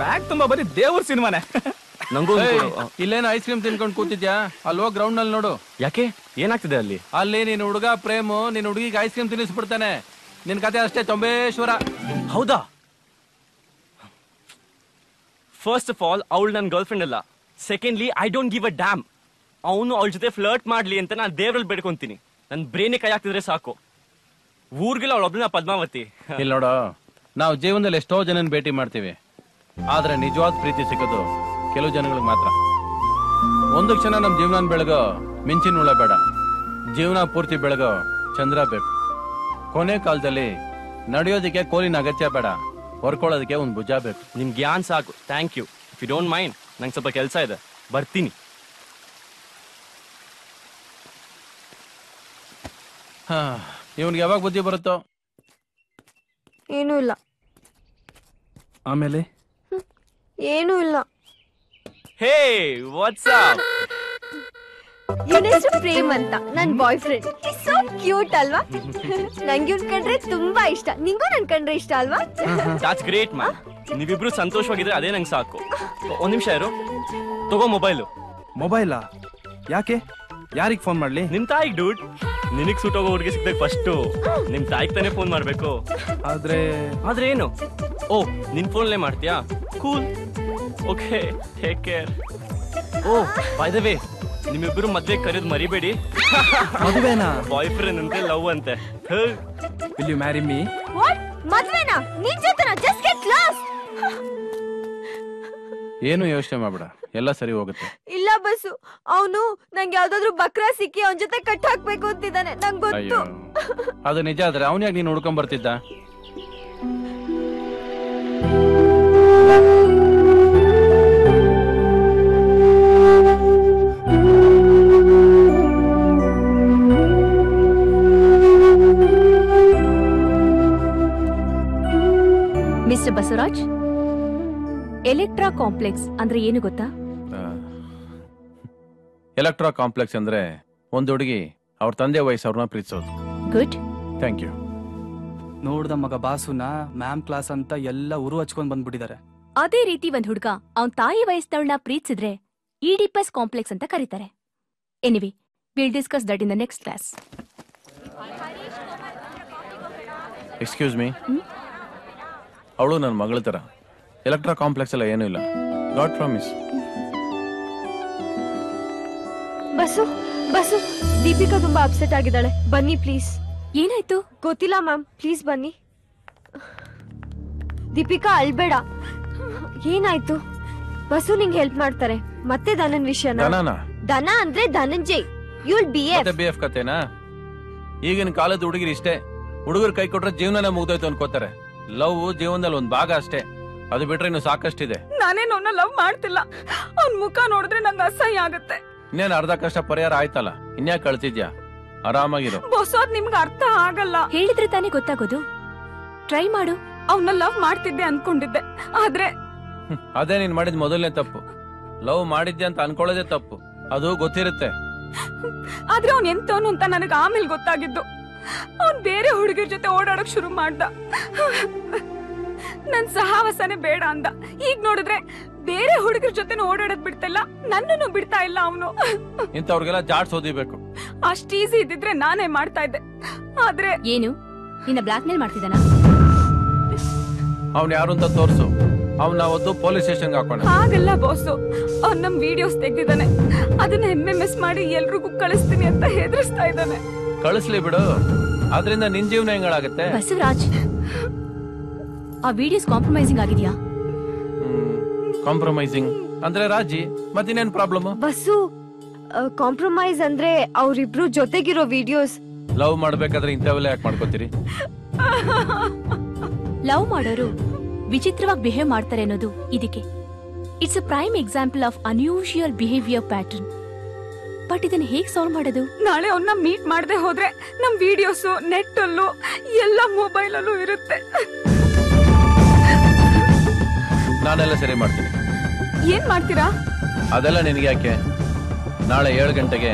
Bag ತುಂಬಾ ಬರೀ ದೇವ್ರ ಸಿನಿಮಾನೆ. ನಂಗೂ ಇಲ್ಲೇನು ಐಸ್ ಕ್ರೀಮ್ ತಿನ್ಕೊಂಡು ಕೂತಿದ್ಯಾ? ಅಲ್ವೋ ಗ್ರೌಂಡ್ ನಲ್ಲಿ ನೋಡು. ಯಾಕೆ ಏನಾಗ್ತಿದೆ ಅಲ್ಲಿ? ಅಲ್ಲಿ ನಿನ್ ಹುಡುಗ ಪ್ರೇಮು ನಿನ್ ಹುಡುಗಿಗೆ ಐಸ್ ಕ್ರೀಮ್ ತಿನ್ನಿಸ್ಬಿಡ್ತಾನೆ. ನಿನ್ ಕತೆ ಅಷ್ಟೇ ಚೊಂಬೇಶ್ವರ. ಹೌದಾ? ಫಸ್ಟ್ ಆಫ್ ಆಲ್ ಅವಳು ನನ್ನ ಗರ್ಲ್ ಫ್ರೆಂಡ್ ಅಲ್ಲ. Secondly I don't give a dam. ಅವನು ಅವಳ ಜೊತೆ ಫ್ಲರ್ಟ್ ಮಾಡ್ಲಿ ಅಂತ ನಾನು ದೇವ್ರಲ್ಲಿ ಬೇಡ್ಕೊಂತೀನಿ. ನನ್ ಬ್ರೇನೆ ಕೈ ಹಾಕ್ತಿದ್ರೆ ಸಾಕು. ಊರ್ಗಿಲ್ಲ ಅವಳೊಬ್ಳನ್ನ ಪದ್ಮಾವತಿ. ಇಲ್ಲಿ ನೋಡು, ನಾವು ಜೀವನದಲ್ಲಿ ಎಷ್ಟೋ ಜನನ್ ಭೇಟಿ ಮಾಡ್ತೀವಿ, ಆದ್ರೆ ನಿಜವಾದ ಪ್ರೀತಿ ಸಿಗೋದು ಕೆಲವು ಜನಗಳಿಗೆ ಮಾತ್ರ. ಒಂದು ಕ್ಷಣ ನಮ್ ಜೀವನ ಬೆಳಗೋ ಮಿಂಚಿನ ಹುಳ ಬೇಡ, ಜೀವನ ಪೂರ್ತಿ ಬೆಳಗೋ ಚಂದ್ರ ಬೇಕು. ಕೊನೆ ಕಾಲದಲ್ಲಿ ನಡೆಯೋದಕ್ಕೆ ಕೋಲಿನ ಅಗತ್ಯ ಬೇಡ, ಹೊರ್ಕೊಳ್ಳೋದಕ್ಕೆ ಒಂದು ಭುಜ ಬೇಕು. ನಿಮ್ ಜ್ಞಾನ್ ಸಾಕು. Thank you. If you don't mind, ನಂಗೆ ಸ್ವಲ್ಪ ಕೆಲಸ ಇದೆ, ಬರ್ತೀನಿ. ಹಾ, ಇವನ್ಗೆ ಯಾವಾಗ ಬುದ್ಧಿ ಬರುತ್ತೋ? ಏನೂ ಇಲ್ಲ. ಆಮೇಲೆ ಏನೂ ಇಲ್ಲ. ಹೇ, ವಾಟ್ಸ್ ಅಪ್? ಇವನ ಹೆಸರು ಪ್ರೇಮ್ ಅಂತ, ನನ್ ಬಾಯ್ ಫ್ರೆಂಡ್. ಸೋ ಕ್ಯೂಟ್ ಅಲ್ವಾ? ನಂಗೆ ಇವ್ನ್ ಕಂಡ್ರೆ ತುಂಬಾ ಇಷ್ಟ. ನಿಂಗೂ ನನ್ ಕಂಡ್ರೆ ಇಷ್ಟ ಅಲ್ವಾ? That's great man. ನೀವಿಬ್ರು ಸಂತೋಷವಾಗಿದ್ರೆ ಅದೇ ನಂಗೆ ಸಾಕು. ಒಂದ್ ನಿಮಿಷ ಇರು, ತಗೋ ಮೊಬೈಲು. ಮೊಬೈಲಾ? ಯಾಕೆ? ಯಾರಿಗ್ ಫೋನ್ ಮಾಡ್ಲಿ? ನಿಮ್ ತಾಯಿಗ್ ಡೂಡ್. ನಿನಗ್ ಸೂಟ್ ಹೋಗೋ ಹುಡುಗಿ ಸಿಗ್ಬೇಕು ಫಸ್ಟ್. ನಿಮ್ ತಾಯಿಗ್ ತಾನೇ ಫೋನ್ ಮಾಡ್ಬೇಕು. ಆದ್ರೆ ಏನು? ಓ, ನಿನ್ ಫೋನ್ಲೇ ಮಾಡ್ತೀಯಾ? ಕೂಲ್. Okay, take care. ಓ, ಬೈ ದ ವೇ, ನಿಮ್ಮಿಬ್ರು ಮದ್ವೆ ಕರೆಯೋದು ಮರಿಬೇಡಿ. ಮದುವೆನಾ? ಬಾಯ್ ಫ್ರೆಂಡ್ ಅಂತೆ, ಲವ್ ಅಂತೆ. Will you marry me? What? ಮದ್ವೆನಾ? ನಿನ್ ಜೊತೆನಾ? Just get lost. ಏನು ಯೋಚನೆ ಮಾಡ್ಬೇಡ, ಎಲ್ಲ ಸರಿ ಹೋಗುತ್ತೆ. ಇಲ್ಲ ಬಸ್ಸು, ಅವನು ನಂಗೆ ಯಾವ್ದಾದ್ರು ಬಕ್ರಾ ಸಿಕ್ಕಿ ಅವನ ಜೊತೆ ಕಟ್ ಹಾಕ್ಬೇಕು ಅಂತಿದ್ದಾನೆ. ನಂಗೆ ಗೊತ್ತು. ಅದು ನಿಜ ಆದ್ರೆ ಅವನ್ ಯಾಕೆ ನೀನು ಹುಡ್ಕೊಂಡ್ ಬರ್ತಿದ್ದ? ಮಿಸ್ಟರ್ ಬಸವರಾಜ್, ಎಲೆಕ್ಟ್ರಾ ಕಾಂಪ್ಲೆಕ್ಸ್ ಅಂದ್ರೆ ಏನು ಗೊತ್ತಾ? ಎಲೆಕ್ಟ್ರಾ ಕಾಂಪ್ಲೆಕ್ಸ್ ಅಂದ್ರೆ ಒಂದು ಹುಡುಗಿ ಅವ್ರ ತಂದೆ ವಯಸ್ಸವ್ರನ್ನ ಪ್ರೀತಿಸೋದು. Good, thank you. ನೋಡ್ದ ಮಗ ಬಾಸುನ ಮ್ಯಾಮ್ ಕ್ಲಾಸ್ ಅಂತ ಎಲ್ಲ ಉರು ಹಚ್ಕೊಂಡ್ ಬಂದ್ಬಿಟ್ಟಿದ್ದಾರೆ. ಅದೇ ರೀತಿ ಒಂದ್ ಹುಡ್ಗ ಅವನ್ ತಾಯಿ ವಯಸ್ಸಿನವಳನ್ನ ಪ್ರೀತಿಸಿದ್ರೆ ಈಡಿಪಸ್ ಕಾಂಪ್ಲೆಕ್ಸ್ ಅಂತ ಕರೀತಾರೆ. Anyway, will discuss that in the next class. Excuse me, ಅವಳು ನನ್ನ ಮಗಳ ತರ. ಎಲೆಕ್ಟ್ರಾ ಕಾಂಪ್ಲೆಕ್ಸ್ ಎಲ್ಲ ಏನೂ ಇಲ್ಲ. God promise. Bus bus, Deepika ತುಂಬಾ ಅಪ್ಸೆಟ್ ಆಗಿದ್ದಾಳೆ. ಬನ್ನಿ ಪ್ಲೀಸ್. ಏನಾಯ್ತು? ಗೊತ್ತಿಲ್ಲ ಮ್ಯಾಮ್, ಪ್ಲೀಸ್ ಬನ್ನಿ. ದೀಪಿಕಾ ಅಳ್ಬೇಡ. ಏನಾಯ್ತು? ಬಸ್ಸು ನಿಂಗೆ ಹೆಲ್ಪ್ ಮಾಡ್ತಾರೆ. ಮತ್ತೆ ಧನನ್ ವಿಷಯನ? ದನ ಅಂದ್ರೆ ಧನಂಜಯ್. ಯುಲ್ ಬಿ ಎಫ್ ಕತೆನಾ? ಈಗಿನ ಕಾಲದ ಹುಡುಗಿರು ಇಷ್ಟೇ. ಹುಡುಗರು ಕೈ ಕೊಟ್ರೆ ಜೀವನನೇ ಮುಗ್ದೋಯ್ತು ಅನ್ಕೋತಾರೆ. ಲವ್ ಜೀವನದಲ್ಲಿ ಒಂದ್ ಭಾಗ ಅಷ್ಟೇ, ಅದು ಬಿಟ್ರೆ ಇನ್ನು ಸಾಕಷ್ಟಿದೆ. ನಾನೇನು ಅವನ್ನ ಲವ್ ಮಾಡ್ತಿಲ್ಲ. ಅವ್ನ್ ಮುಖ ನೋಡಿದ್ರೆ ನಂಗೆ ಅಸಹ್ಯ ಆಗುತ್ತೆ. ಇನ್ನೇನು ಅರ್ಧ ಕಷ್ಟ ಪರಿಹಾರ ಆಯ್ತಲ್ಲ, ಇನ್ಯಾಕ್ ಕಳ್ತಿದ್ಯಾ? ಆರಾಮಾಗಿರು. ಬಸೋದ್ ನಿಮ್ಗೆ ಅರ್ಥ ಆಗಲ್ಲ. ಹೇಳಿದ್ರೆ ತಾನೇ ಗೊತ್ತಾಗೋದು. ಟ್ರೈ ಮಾಡು. ಅವನ್ನ ಲವ್ ಮಾಡ್ತಿದ್ದೆ ಅನ್ಕೊಂಡಿದ್ದೆ, ಆದ್ರೆ ಅದೇ ನೀನ್ ಮಾಡಿದ್ ಮೊದಲನೇ ತಪ್ಪು. ಲವ್ ಮಾಡಿದ್ದೆ ಅಂತ ಅನ್ಕೊಳ್ಳೋದೇ ತಪ್ಪು. ಅದು ಗೊತ್ತಿರುತ್ತೆ. ಆದ್ರೆ ಅವ್ನ್ ಎಂತವನು ಅಂತ ನನಗೆ ಆಮೇಲೆ ಗೊತ್ತಾಗಿದ್ದು. ಅವ್ನ್ ಬೇರೆ ಹುಡುಗಿರ್ ಜೊತೆ ಓಡಾಡಕ್ ಶುರು ಮಾಡ್ದ. ನನ್ ಸಹವಾಸನೆ ಬೇಡ ಅಂದ. ಈಗ ನೋಡಿದ್ರೆ ಬೇರೆ ಹುಡುಗರ ಜೊತೆ ಓಡಾಡೋದ್ ಬಿಡ್ತಿಲ್ಲ, ನನ್ನನ್ನು ಬಿಡ್ತಾ ಇಲ್ಲ ಅವನು. ಇಂಥವ್ರಿಗೆಲ್ಲ ಜಾಡ್ಸ್ ಓದಿಬೇಕು. ಅಷ್ಟ್ ಈಸಿ ಇದ್ದಿದ್ರೆ ನಾನೇ ಮಾಡ್ತಾ ಇದ್ದೆ. ಆದ್ರೆ ಏನು, ನಿನ್ನ ಬ್ಲಾಕ್ ಮೇಲ್ ಮಾಡ್ತಿದ್ದಾನ? ಅವ್ನ್ ಯಾರು ಅಂತ ತೋರ್ಸು, ಅವ್ನ ಒದ್ದು ಪೊಲೀಸ್ ಸ್ಟೇಷನ್ಗೆ ಹಾಕೋಣ. ಹಾಗಲ್ಲ ಬಾಸು, ಅವ್ನ್ ನಮ್ ವಿಡಿಯೋಸ್ ತೆಗ್ದಿದ್ದಾನೆ. ಅದನ್ನ MMS ಮಾಡಿ ಎಲ್ರಿಗೂ ಕಳಿಸ್ತೀನಿ ಅಂತ ಹೆದರ್ಸ್ತಾ ಇದ್ದಾನೆ. ಕಳಿಸ್ಲಿ ಬಿಡು, ಆದ್ರಿಂದ ನಿನ್ ಜೀವನ ಹೆಂಗಾಗುತ್ತೆ? ಬಸವರಾಜ್, ಆ ವಿಡಿಯೋಸ್ ಕಾಂಪ್ರಮೈಸಿಂಗ್ ಆಗಿದ್ಯಾ? ಕಾಂಪ್ರಮೈಸಿಂಗ್ ಅಂದ್ರೆ ರಾಜಿ, ಮತ್ತಿನ್ನೇನ್ ಪ್ರಾಬ್ಲಮ್? ಬಸ್ಸು, ಕಾಂಪ್ರಮೈಸ್ ಅಂದ್ರೆ ಅವ್ರಿಬ್ರು ಜೊತೆಗಿರೋ ವಿಡಿಯೋಸ್. ಲವ್ ಮಾಡ್ಬೇಕಾದ್ರೆ ಇಂಥವೆಲ್ಲ ಯಾಕೆ ಮಾಡ್ಕೋತೀರಿ? ಲವ್ ಮಾಡೋರು ವಿಚಿತ್ರವಾಗಿ ಬಿಹೇವ್ ಮಾಡ್ತಾರೆ ಅನ್ನೋದು ಇದಕ್ಕೆ. It's a prime example of unusual behaviour pattern. But ಇದನ್ನ ಹೇಗ್ ಸಾಲ್ವ್ ಮಾಡೋದು? ನಾಳೆ ಅವನ್ನ ಮೀಟ್ ಮಾಡದೆ ಹೋದ್ರೆ ನಮ್ ವಿಡಿಯೋಸ್ ನೆಟ್ ಅಲ್ಲೂ ಎಲ್ಲ ಮೊಬೈಲ್ ಅಲ್ಲೂ ಇರುತ್ತೆ. ನಾನೆಲ್ಲ ಸರಿ ಮಾಡ್ತೀನಿ. ಏನ್ ಮಾಡ್ತೀರಾ? ಅದೆಲ್ಲ ನಿನಗೆ ಯಾಕೆ? ನಾಳೆ 7 ಗಂಟೆಗೆ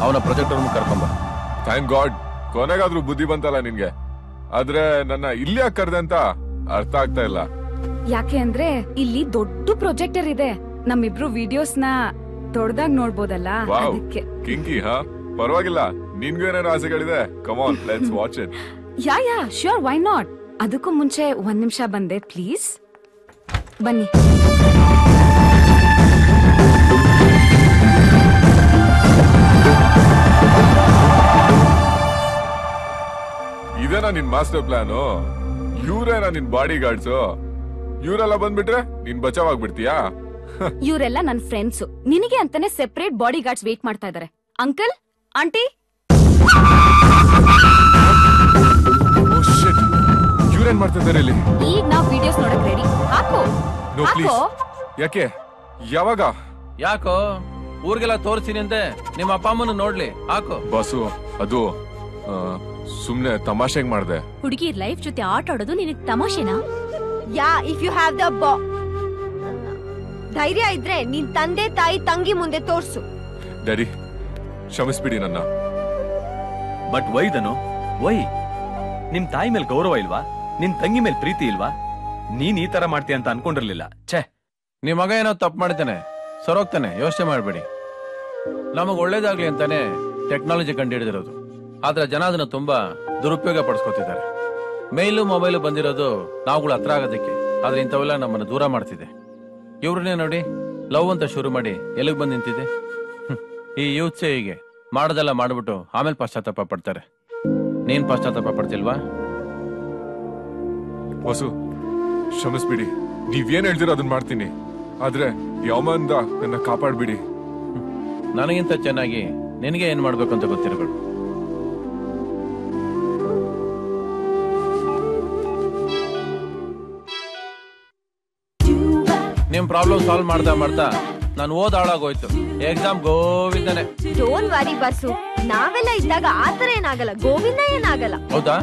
ಅವನ ಪ್ರಾಜೆಕ್ಟ್ ರೂಮ್ ಕರ್ಕೊಂಬ. ಥ್ಯಾಂಕ್ ಗಾಡ್, ಕೊನೆಗಾದ್ರೂ ಬುದ್ಧಿ ಬಂತಲ್ಲ ನಿನ್ಗೆ. ಆದ್ರೆ ನನ್ನ ಇಲ್ಲಿ ಯಾಕೆ ಕರ್ದೆ ಅಂತ ಅರ್ಥ ಆಗ್ತಾ ಇಲ್ಲ. ಯಾಕೆ ಅಂದ್ರೆ ಇಲ್ಲಿ ದೊಡ್ಡ ಪ್ರೊಜೆಕ್ಟರ್ ಇದೆ, ನಮ್ಮಿಬ್ರು ವಿಡಿಯೋಸ್ನ ದೊಡ್ಡದಾಗ್ ನೋಡ್ಬೋದಲ್ಲ ಅದಕ್ಕೆ. ಕಿಂಕಿ ಹಾ ಪರವಾಗಿಲ್ಲ, ನಿನ್ಗೂ ಏನೇನು ಆಸೆಗಳಿದೆ. Come on, let's watch it. Yeah sure, why not. ಅದಕ್ಕೂ ಮುಂಚೆ 1 ನಿಮಿಷ ಬಂದೆ ಪ್ಲೀಸ್. ಬನ್ನಿ. ಇದೇನಾ ನಿನ್ ಮಾಸ್ಟರ್ ಪ್ಲಾನು? ಇವ್ರೇನಾ ನಿನ್ ಬಾಡಿ ಗಾರ್ಡ್ಸು? ಇವರೆಲ್ಲ ಬಂದ್ಬಿಟ್ರೆ ನೀನ್ ಬಚಾವ್ ಆಗ್ಬಿಡ್ತೀಯಾ? ಇವರೆಲ್ಲ ನನ್ ಫ್ರೆಂಡ್ಸ್. ನಿನಗೆ ಅಂತಾನೆ ಸೆಪರೇಟ್ ಬಾಡಿ ಗಾರ್ಡ್ಸ್ ವೇಟ್ ಮಾಡ್ತಾ ಇದಾರೆ. ಅಂಕಲ್, ಆಂಟಿ, ಇವ್ರೇನ್ ಮಾಡ್ತಾ ಇದಾರೆ ಇಲ್ಲಿ? ಈಗ ನಾವ್ ವಿಡಿಯೋಸ್ ನೋಡಕ್ ರೆಡಿ. ಹಾಕೋ ನೋ ಪ್ಲೀಸ್. ಯಾಕೆ? ಯಾವಾಗ? ಯಾಕೋ ಊರಿಗೆಲ್ಲ ತೋರಿಸ್ತೀನಿ ಅಂತೆ, ನಿಮ್ಮ ಅಪ್ಪ ಅಮ್ಮನ ನೋಡ್ಲಿ. ಹಾಕು. ಬಾಸು, ಅದು ಸುಮ್ನೆ ತಮಾಷೆಗ್ ಮಾಡ್ದೆ. ಹುಡುಗಿರ್ ಲೈಫ್ ಜೊತೆ ಆಟ ಆಡೋದು ನಿನಗ್ ತಮಾಷೆನಾ? ಯಾ, ಇಫ್ ಯು ಹ್ಯಾವ್ ದ ಧೈರ್ಯ ಇದ್ರೆ ನಿನ್ ತಂದೆ ತಾಯಿ ತಂಗಿ ಮುಂದೆ ತೋರ್ಸು. ಡ್ಯಾಡಿ, ಕ್ಷಮಿಸ್ಬಿಡಿ ನನ್ನ. But why Dhanu, why? ನಿಮ್ ತಾಯಿ ಮೇಲೆ ಗೌರವ ಇಲ್ವಾ? ನಿನ್ ತಂಗಿ ಮೇಲೆ ಪ್ರೀತಿ ಇಲ್ವಾ? ನೀನ್ ಈ ತರ ಮಾಡ್ತೀಯ ಅಂತ ಅನ್ಕೊಂಡಿರ್ಲಿಲ್ಲ. ಛೇ, ನಿಮ್ ಮಗ ಏನೋ ತಪ್ಪು ಮಾಡ್ತಾನೆ, ಸರೋಗ್ತಾನೆ, ಯೋಚನೆ ಮಾಡ್ಬೇಡಿ. ನಮಗ್ ಒಳ್ಳೇದಾಗ್ಲಿ ಅಂತಾನೆ ಟೆಕ್ನಾಲಜಿ ಕಂಡುಹಿಡಿದಿರೋದು. ಆದ್ರೆ ಜನ ಅದನ್ನ ತುಂಬಾ ದುರುಪಯೋಗ ಪಡಿಸ್ಕೊತಿದ್ದಾರೆ. ಮೇಲು ಮೊಬೈಲು ಬಂದಿರೋದು ನಾವುಗಳು ಹತ್ರ ಆಗೋದಕ್ಕೆ, ಆದ್ರೆ ಇಂಥವೆಲ್ಲ ನಮ್ಮನ್ನ ದೂರ ಮಾಡ್ತಿದೆ. ಇವ್ರನ್ನೇ ನೋಡಿ, ಲವ್ ಅಂತ ಶುರು ಮಾಡಿ ಎಲ್ಲಿಗೆ ಬಂದ್ ನಿಂತಿದೆ. ಈ ಯೂತ್ಸೇ ಹೀಗೆ ಮಾಡೋದೆಲ್ಲ ಮಾಡ್ಬಿಟ್ಟು ಆಮೇಲೆ ಪಶ್ಚಾತ್ತಾಪ ಪಡ್ತಾರೆ. ನೀನ್ ಪಶ್ಚಾತ್ತಾಪ ಪಡ್ತಿಲ್ವಾ? ಬಾಸು, ಕ್ಷಮಿಸ್ಬಿಡಿ. ನೀವೇನ್ ಹೇಳ್ತೀರೋ ಅದನ್ನ ಮಾಡ್ತೀನಿ. ಆದ್ರೆ ಯಾವನಿಂದ ನನ್ನ ಕಾಪಾಡ್ಬಿಡಿ. ನನಗಿಂತ ಚೆನ್ನಾಗಿ ನಿನಗೆ ಏನ್ ಮಾಡ್ಬೇಕು ಅಂತ ಗೊತ್ತಿರಬೇಕು. ನಿಮ್ ಪ್ರಾಬ್ಲಮ್ ಸಾಲ್ವ್ ಮಾಡ್ತಾ ನಾನು ಓದ್ ಹಾಳಾಗೋಯ್ತು. ಎಕ್ಸಾಮ್ ಗೋವಿಂದನೆ. ಡೋಂಟ್ ವರಿ ಬಸ್ಸು, ನಾವೆಲ್ಲ ಇದ್ದಾಗ ಆತರ ಏನಾಗಲ್ಲ, ಗೋವಿಂದ ಏನಾಗಲ್ಲ. ಹೌದಾ?